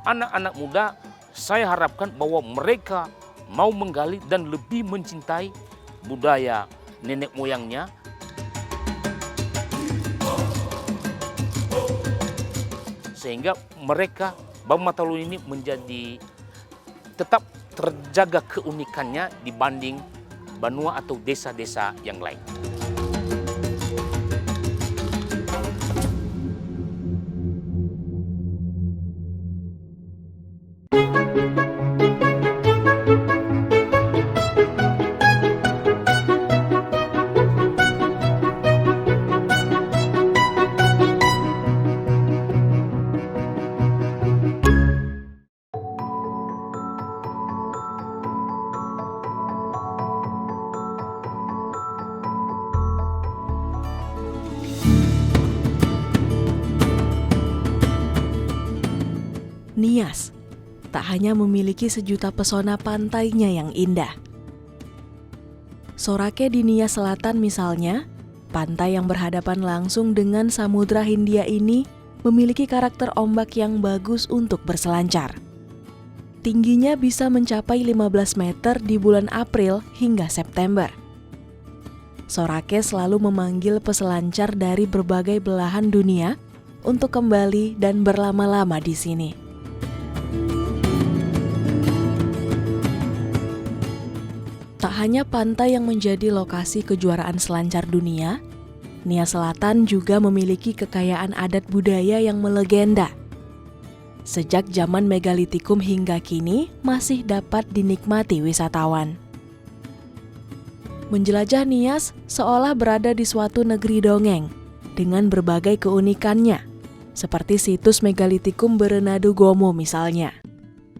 anak-anak muda saya harapkan bahwa mereka mau menggali dan lebih mencintai budaya nenek moyangnya. Sehingga mereka, Baru Matalu ini menjadi tetap terjaga keunikannya dibanding Banua atau desa-desa yang lain. Nias tak hanya memiliki sejuta pesona pantainya yang indah. Sorake di Nias Selatan misalnya, pantai yang berhadapan langsung dengan Samudra Hindia ini memiliki karakter ombak yang bagus untuk berselancar. Tingginya bisa mencapai 15 meter di bulan April hingga September. Sorake selalu memanggil peselancar dari berbagai belahan dunia untuk kembali dan berlama-lama di sini. Tak hanya pantai yang menjadi lokasi kejuaraan selancar dunia, Nias Selatan juga memiliki kekayaan adat budaya yang melegenda. Sejak zaman megalitikum hingga kini masih dapat dinikmati wisatawan. Menjelajah Nias seolah berada di suatu negeri dongeng dengan berbagai keunikannya, seperti situs megalitikum Berenadu Gomo misalnya,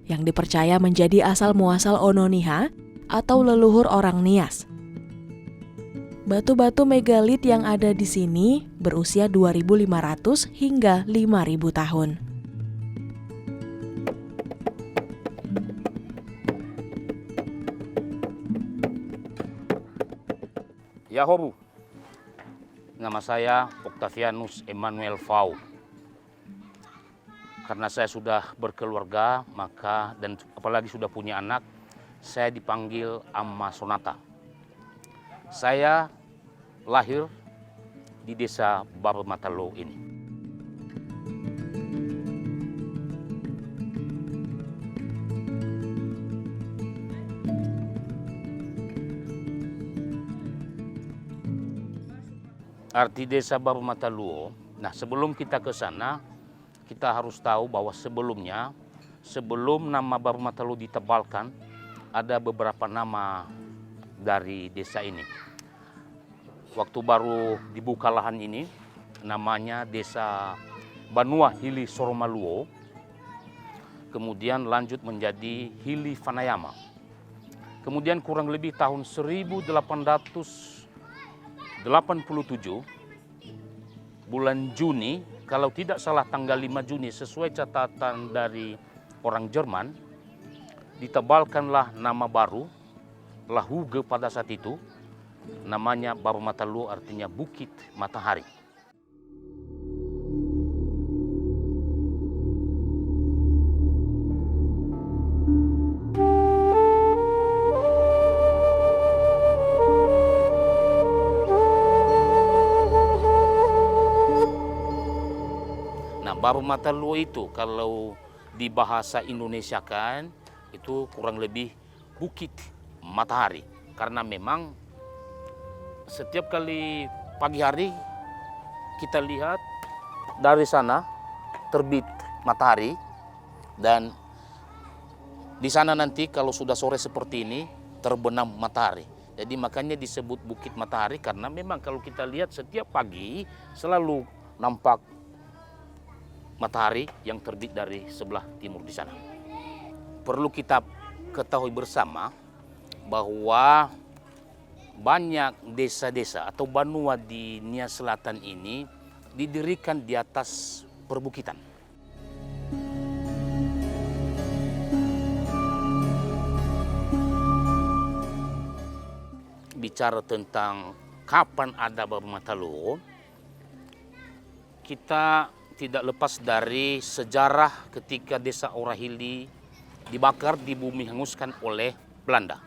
yang dipercaya menjadi asal-muasal Ononiha atau leluhur orang Nias. Batu-batu megalit yang ada di sini berusia 2.500 hingga 5.000 tahun. Yahoru, nama saya Octavianus Emmanuel Fau. Karena saya sudah berkeluarga, dan apalagi sudah punya anak, saya dipanggil Amma Sonata. Saya lahir di desa Baru Matalu ini. Arti desa Baru Matalu, nah sebelum kita ke sana, kita harus tahu bahwa sebelum nama Baru Matalu ditebalkan, ada beberapa nama dari desa ini. Waktu baru dibuka lahan ini, namanya Desa Banua Hili Soromaluo, kemudian lanjut menjadi Hili Fanayama. Kemudian kurang lebih tahun 1887, bulan Juni, kalau tidak salah tanggal 5 Juni sesuai catatan dari orang Jerman, ditebalkanlah nama baru, Lahuge pada saat itu, namanya Baru Matalu artinya Bukit Matahari. Nah, Baru Matalu itu kalau di bahasa Indonesia kan, itu kurang lebih Bukit Matahari. Karena memang setiap kali pagi hari kita lihat dari sana terbit matahari, dan di sana nanti kalau sudah sore seperti ini terbenam matahari. Jadi makanya disebut Bukit Matahari, karena memang kalau kita lihat setiap pagi selalu nampak matahari yang terbit dari sebelah timur di sana. Perlu kita ketahui bersama bahwa banyak desa-desa atau banua di Nias Selatan ini didirikan di atas perbukitan. Bicara tentang kapan ada Baru Matalu, kita tidak lepas dari sejarah ketika desa Orahili dibakar, dibumi hanguskan oleh Belanda.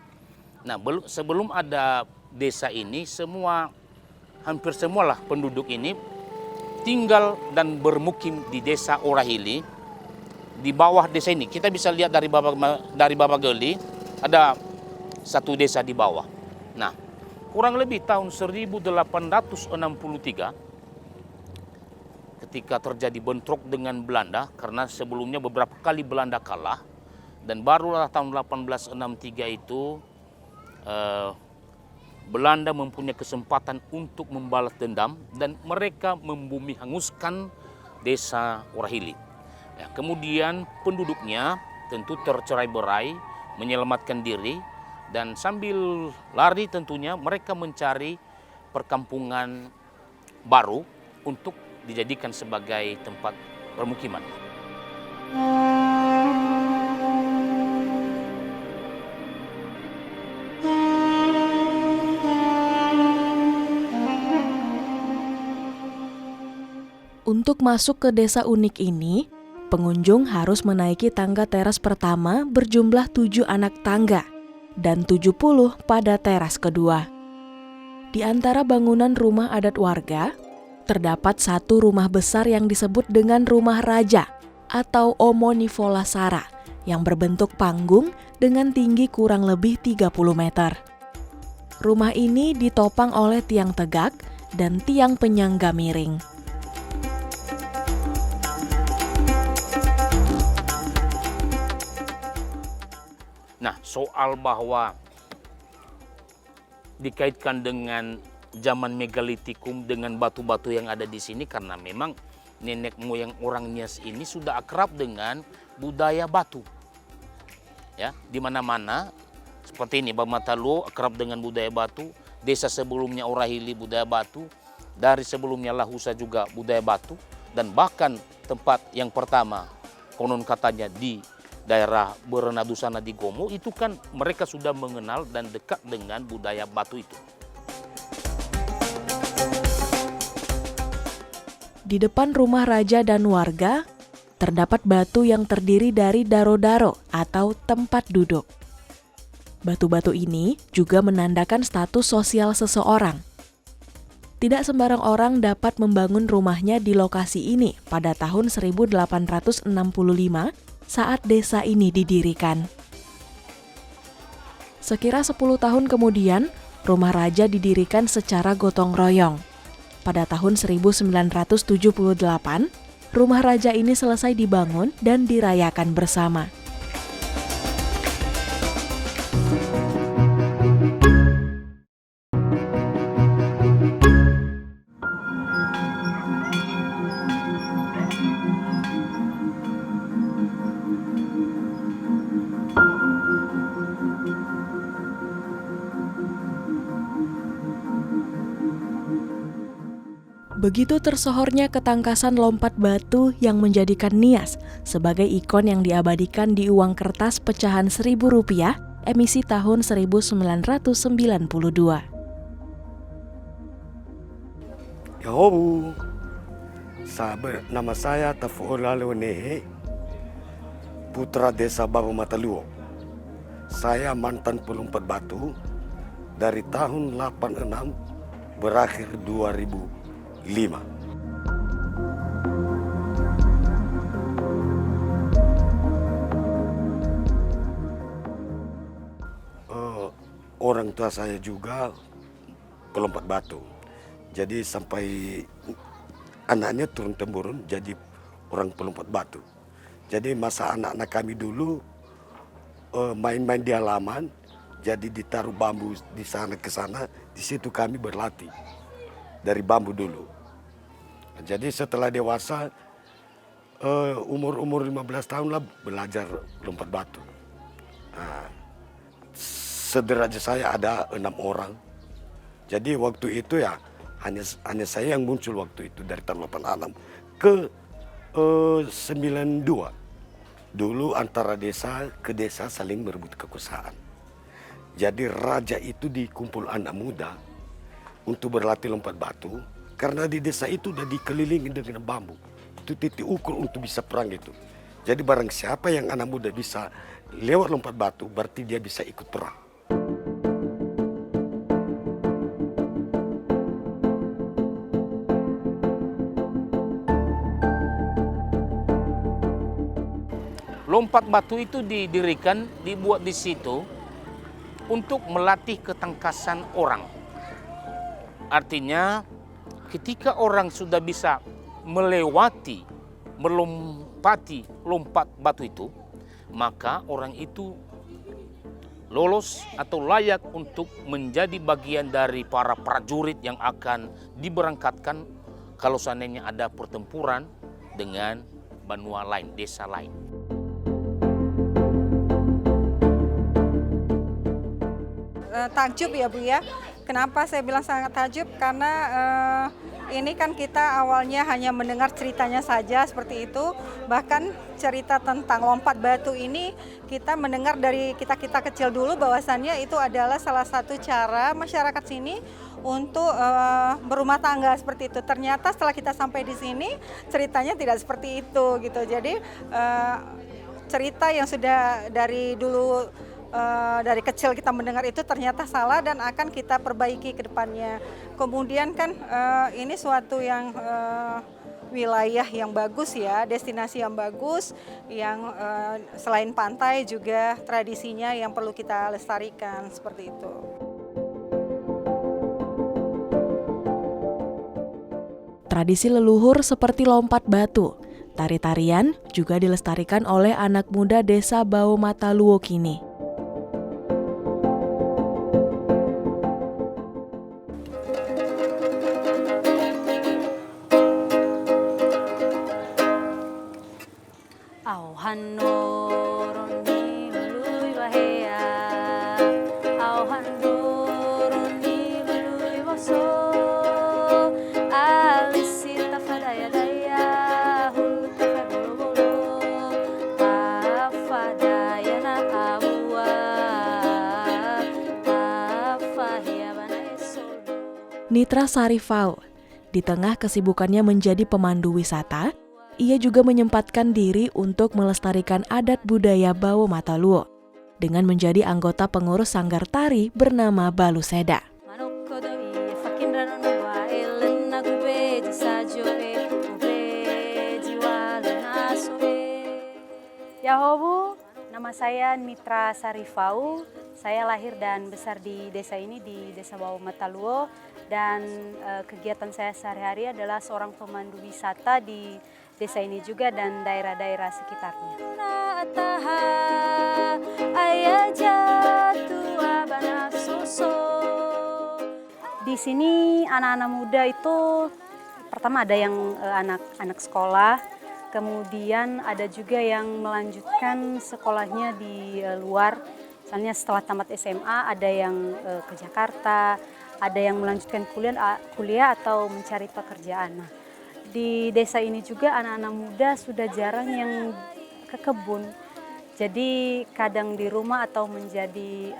Nah, sebelum ada desa ini, hampir semualah penduduk ini tinggal dan bermukim di desa Orahili. Di bawah desa ini, kita bisa lihat dari Babageli, ada satu desa di bawah. Nah, kurang lebih tahun 1863, ketika terjadi bentrok dengan Belanda, karena sebelumnya beberapa kali Belanda kalah, dan barulah tahun 1863 itu Belanda mempunyai kesempatan untuk membalas dendam dan mereka membumi hanguskan desa Orahili. Ya, kemudian penduduknya tentu tercerai-berai, menyelamatkan diri, dan sambil lari tentunya mereka mencari perkampungan baru untuk dijadikan sebagai tempat permukiman. Untuk masuk ke desa unik ini, pengunjung harus menaiki tangga teras pertama berjumlah 7 anak tangga dan 70 pada teras kedua. Di antara bangunan rumah adat warga, terdapat satu rumah besar yang disebut dengan rumah raja atau Omonifola Sara yang berbentuk panggung dengan tinggi kurang lebih 30 meter. Rumah ini ditopang oleh tiang tegak dan tiang penyangga miring. Nah, soal bahwa dikaitkan dengan zaman megalitikum dengan batu-batu yang ada di sini, karena memang nenek moyang orang Nias ini sudah akrab dengan budaya batu. Ya, di mana-mana seperti ini, Bamataluo akrab dengan budaya batu, desa sebelumnya Orahili budaya batu, dari sebelumnya Lahusa juga budaya batu, dan bahkan tempat yang pertama konon katanya di daerah Berenadu sana di Gomo itu kan mereka sudah mengenal dan dekat dengan budaya batu itu. Di depan rumah raja dan warga, terdapat batu yang terdiri dari daro-daro atau tempat duduk. Batu-batu ini juga menandakan status sosial seseorang. Tidak sembarang orang dapat membangun rumahnya di lokasi ini pada tahun 1865 saat desa ini didirikan. Sekira 10 tahun kemudian, rumah raja didirikan secara gotong royong. Pada tahun 1978, rumah raja ini selesai dibangun dan dirayakan bersama. Begitu tersohornya ketangkasan lompat batu yang menjadikan Nias sebagai ikon yang diabadikan di uang kertas pecahan Rp1.000 emisi tahun 1992. Yahobu, nama saya Tafuolalo Nehe, putra desa Babu Mataluo. Saya mantan pelompat batu dari tahun 86 berakhir 2005. Orang tua saya juga pelompat batu. Jadi sampai anaknya turun-temurun jadi orang pelompat batu. Jadi masa anak-anak kami dulu main-main di halaman, jadi ditaruh bambu di sana ke sana, di situ kami berlatih dari bambu dulu. Jadi setelah dewasa, umur 15 tahun lah belajar lompat batu. Nah, sederajat saya ada 6 orang. Jadi waktu itu ya hanya saya yang muncul waktu itu dari tahun 86 ke 92. Dulu antara desa ke desa saling berebut kekuasaan. Jadi raja itu dikumpul anak muda untuk berlatih lompat batu karena di desa itu udah dikelilingi dengan bambu. satu titik ukur untuk bisa perang itu. Jadi barang siapa yang anak muda bisa lewat lompat batu, berarti dia bisa ikut perang. Lompat batu itu didirikan, dibuat di situ untuk melatih ketangkasan orang. Artinya ketika orang sudah bisa melompati lompat batu itu, maka orang itu lolos atau layak untuk menjadi bagian dari para prajurit yang akan diberangkatkan kalau seandainya ada pertempuran dengan benua lain, desa lain. Takjub ya Bu ya. Kenapa saya bilang sangat takjub? Karena ini kan kita awalnya hanya mendengar ceritanya saja seperti itu. Bahkan cerita tentang lompat batu ini kita mendengar dari kita-kita kecil dulu bahwasannya itu adalah salah satu cara masyarakat sini untuk berumah tangga seperti itu. Ternyata setelah kita sampai di sini ceritanya tidak seperti itu gitu. Jadi cerita yang sudah dari dulu dari kecil kita mendengar itu ternyata salah dan akan kita perbaiki ke depannya. Kemudian kan ini suatu yang wilayah yang bagus ya, destinasi yang bagus, yang selain pantai juga tradisinya yang perlu kita lestarikan seperti itu. Tradisi leluhur seperti lompat batu, tari-tarian juga dilestarikan oleh anak muda desa Bau Mataluo kini. Nitra Sarifau, di tengah kesibukannya menjadi pemandu wisata, ia juga menyempatkan diri untuk melestarikan adat budaya Bau Mataluo dengan menjadi anggota pengurus sanggar tari bernama Baluseda. Yahobu, nama saya Nitra Sarifau. Saya lahir dan besar di desa ini, di Desa Bau Mataluo. Dan kegiatan saya sehari-hari adalah seorang pemandu wisata di desa ini juga dan daerah-daerah sekitarnya. Di sini anak-anak muda itu pertama ada yang anak-anak sekolah, kemudian ada juga yang melanjutkan sekolahnya di luar. Misalnya setelah tamat SMA ada yang ke Jakarta, ada yang melanjutkan kuliah atau mencari pekerjaan. Nah, di desa ini juga anak-anak muda sudah jarang yang ke kebun. Jadi kadang di rumah atau menjadi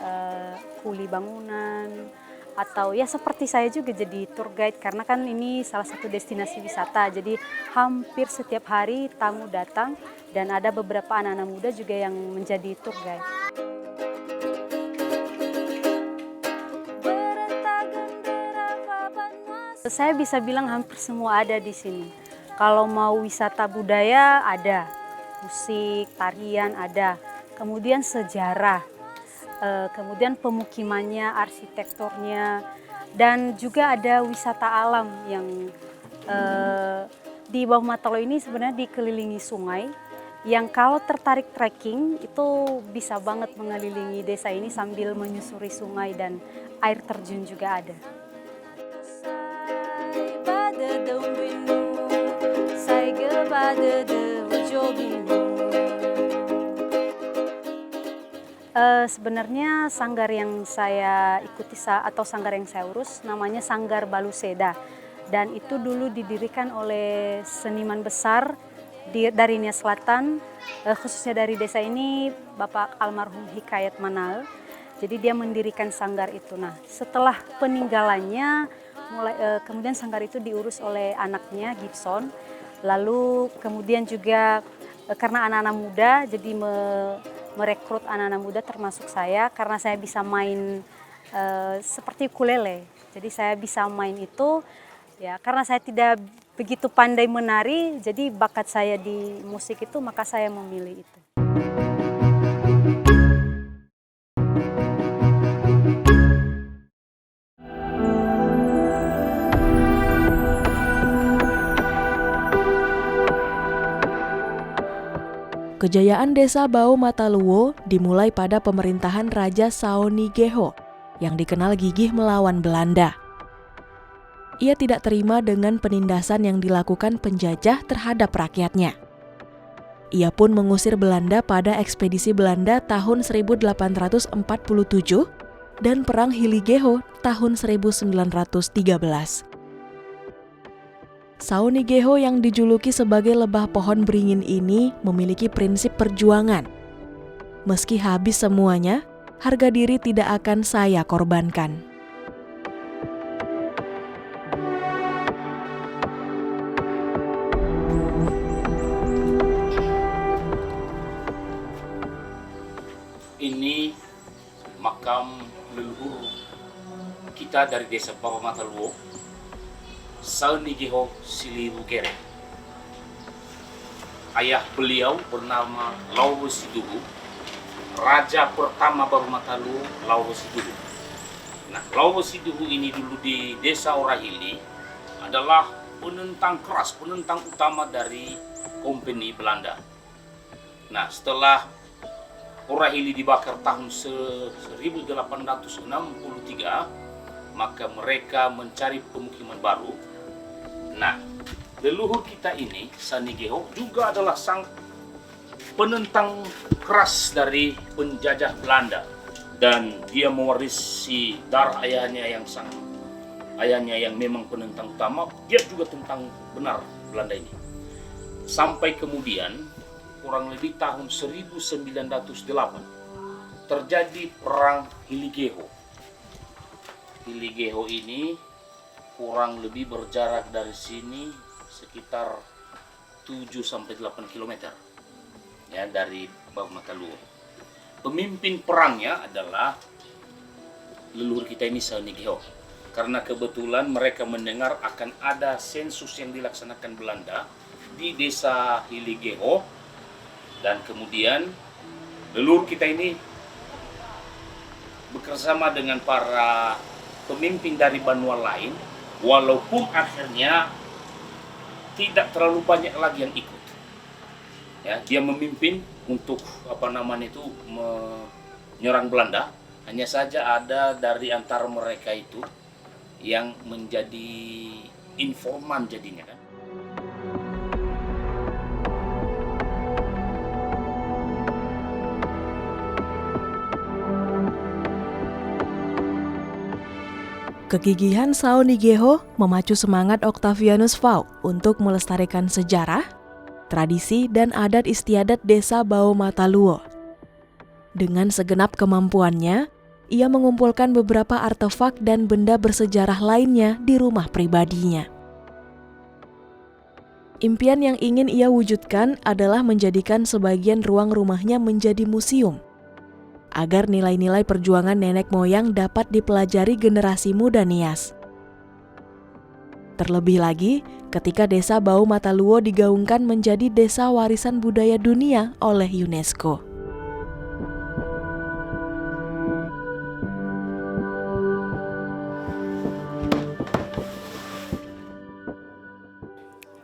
kuli bangunan atau ya seperti saya juga jadi tour guide karena kan ini salah satu destinasi wisata. Jadi hampir setiap hari tamu datang dan ada beberapa anak-anak muda juga yang menjadi tour guide. Saya bisa bilang hampir semua ada di sini. Kalau mau wisata budaya ada, musik, tarian ada, kemudian sejarah, kemudian pemukimannya, arsitekturnya, dan juga ada wisata alam yang di Bau Mataluo ini sebenarnya dikelilingi sungai. Yang kalau tertarik trekking itu bisa banget mengelilingi desa ini sambil menyusuri sungai dan air terjun juga ada. Sebenarnya sanggar yang saya ikuti atau sanggar yang saya urus namanya Sanggar Baluseda dan itu dulu didirikan oleh seniman besar dari Nia Selatan, khususnya dari desa ini Bapak almarhum Hikayat Manal. Jadi dia mendirikan sanggar itu. Nah, setelah peninggalannya kemudian sanggar itu diurus oleh anaknya Gibson. Lalu kemudian juga karena anak-anak muda, jadi merekrut anak-anak muda termasuk saya, karena saya bisa main seperti ukulele. Jadi saya bisa main itu ya karena saya tidak begitu pandai menari, jadi bakat saya di musik itu, maka saya memilih itu. Kejayaan desa Bau Mataluwo dimulai pada pemerintahan Raja Saonigeho yang dikenal gigih melawan Belanda. Ia tidak terima dengan penindasan yang dilakukan penjajah terhadap rakyatnya. Ia pun mengusir Belanda pada ekspedisi Belanda tahun 1847 dan Perang Hiligeho tahun 1913. Saonigeho yang dijuluki sebagai lebah pohon beringin ini memiliki prinsip perjuangan. Meski habis semuanya, harga diri tidak akan saya korbankan. Ini makam leluhur kita dari desa Bau Mataluwo, Saonigeho Silibukere. Ayah beliau bernama Lauwo Siduhu, raja pertama Bau Mataluwo, Lauwo Siduhu. Nah, Lauwo Siduhu ini dulu di desa Orahili adalah penentang keras, penentang utama dari kompeni Belanda. Nah, setelah Orahili dibakar tahun 1863, maka mereka mencari pemukiman baru. Nah, leluhur kita ini, Saonigeho, juga adalah sang penentang keras dari penjajah Belanda. Dan dia mewarisi darah ayahnya yang memang penentang utama, dia juga tentang benar Belanda ini. Sampai kemudian, kurang lebih tahun 1908, terjadi Perang Hiligeho. Hiligeho ini kurang lebih berjarak dari sini sekitar 7-8 km ya dari Bau Mataluwo. Pemimpin perangnya adalah leluhur kita ini, Saonigeho, karena kebetulan mereka mendengar akan ada sensus yang dilaksanakan Belanda di desa Hiligeho, dan kemudian leluhur kita ini bekerjasama dengan para pemimpin dari benua lain, walaupun akhirnya tidak terlalu banyak lagi yang ikut. Ya, dia memimpin untuk menyerang Belanda. Hanya saja ada dari antara mereka itu yang menjadi informan jadinya kan. Kegigihan Saonigeho memacu semangat Octavianus Faux untuk melestarikan sejarah, tradisi, dan adat istiadat desa Bau Mataluwo. Dengan segenap kemampuannya, ia mengumpulkan beberapa artefak dan benda bersejarah lainnya di rumah pribadinya. Impian yang ingin ia wujudkan adalah menjadikan sebagian ruang rumahnya menjadi museum, agar nilai-nilai perjuangan nenek moyang dapat dipelajari generasi muda Nias. Terlebih lagi, ketika desa Bau Mataluwo digaungkan menjadi desa warisan budaya dunia oleh UNESCO.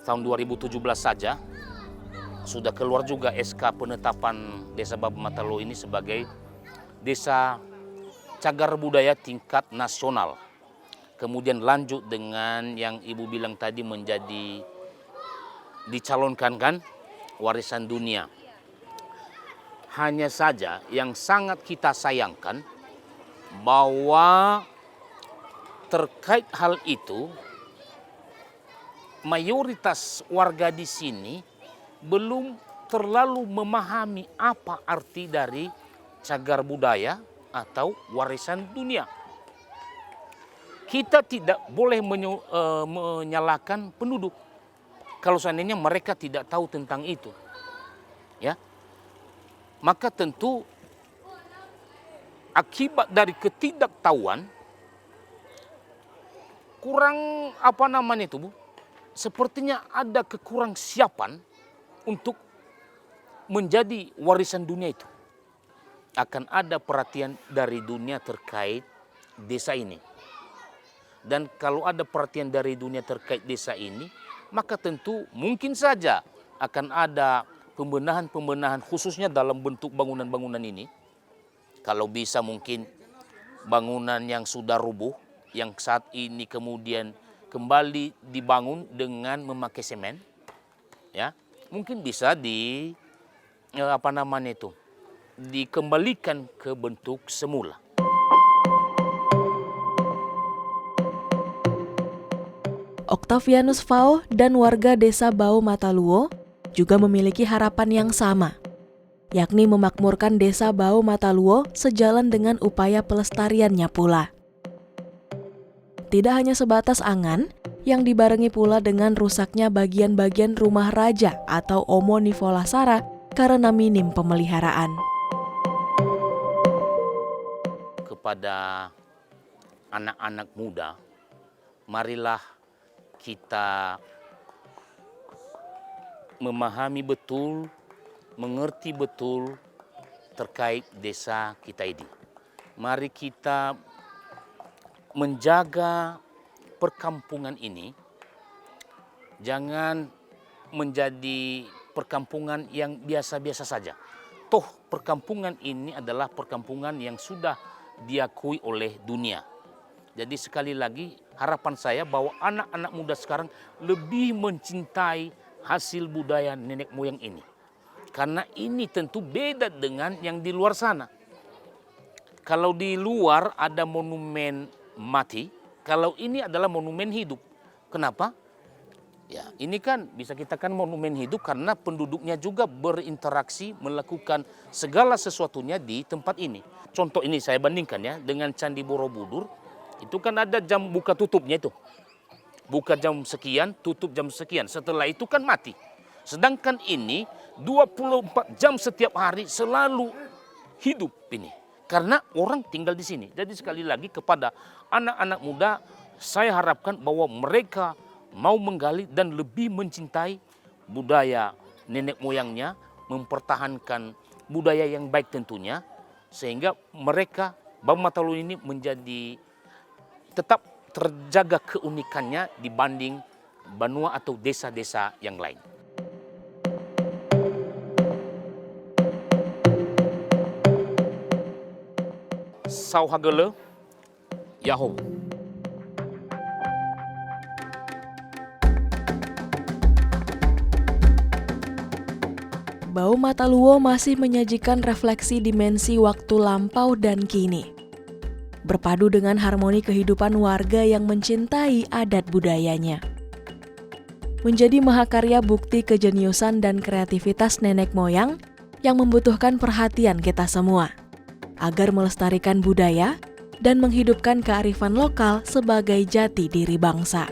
Tahun 2017 saja sudah keluar juga SK penetapan desa Bau Mataluwo ini sebagai desa cagar budaya tingkat nasional. Kemudian lanjut dengan yang Ibu bilang tadi menjadi dicalonkan kan warisan dunia. Hanya saja yang sangat kita sayangkan bahwa terkait hal itu mayoritas warga di sini belum terlalu memahami apa arti dari cagar budaya atau warisan dunia. Kita tidak boleh menyalahkan penduduk, kalau seandainya mereka tidak tahu tentang itu, ya, maka tentu akibat dari ketidaktahuan kurang sepertinya ada kekurang siapan untuk menjadi warisan dunia itu. Akan ada perhatian dari dunia terkait desa ini. Dan kalau ada perhatian dari dunia terkait desa ini, maka tentu mungkin saja akan ada pembenahan-pembenahan khususnya dalam bentuk bangunan-bangunan ini. Kalau bisa mungkin bangunan yang sudah rubuh, yang saat ini kemudian kembali dibangun dengan memakai semen, ya, mungkin bisa dikembalikan ke bentuk semula. Octavianus Fao dan warga desa Bau Mataluo juga memiliki harapan yang sama, yakni memakmurkan desa Bau Mataluo sejalan dengan upaya pelestariannya pula. Tidak hanya sebatas angan, yang dibarengi pula dengan rusaknya bagian-bagian rumah raja atau Omo Nivolasara karena minim pemeliharaan. Kepada anak-anak muda, marilah kita memahami betul, mengerti betul terkait desa kita ini. Mari kita menjaga perkampungan ini, jangan menjadi perkampungan yang biasa-biasa saja. Toh perkampungan ini adalah perkampungan yang sudah diakui oleh dunia. Jadi sekali lagi harapan saya bahwa anak-anak muda sekarang lebih mencintai hasil budaya nenek moyang ini. Karena ini tentu beda dengan yang di luar sana. Kalau di luar ada monumen mati, kalau ini adalah monumen hidup. Kenapa? Ya, ini kan bisa kita kan monumen hidup karena penduduknya juga berinteraksi melakukan segala sesuatunya di tempat ini. Contoh ini saya bandingkan ya dengan Candi Borobudur. Itu kan ada jam buka tutupnya itu. Buka jam sekian, tutup jam sekian. Setelah itu kan mati. Sedangkan ini 24 jam setiap hari selalu hidup ini. Karena orang tinggal di sini. Jadi sekali lagi kepada anak-anak muda, saya harapkan bahwa mereka mau menggali dan lebih mencintai budaya nenek moyangnya, mempertahankan budaya yang baik tentunya, sehingga mereka, Bau Mataluo ini menjadi tetap terjaga keunikannya dibanding benua atau desa-desa yang lain. Sauhagele, Yahoo. Bau Mataluo masih menyajikan refleksi dimensi waktu lampau dan kini. Berpadu dengan harmoni kehidupan warga yang mencintai adat budayanya. Menjadi mahakarya bukti kejeniusan dan kreativitas nenek moyang yang membutuhkan perhatian kita semua, agar melestarikan budaya dan menghidupkan kearifan lokal sebagai jati diri bangsa.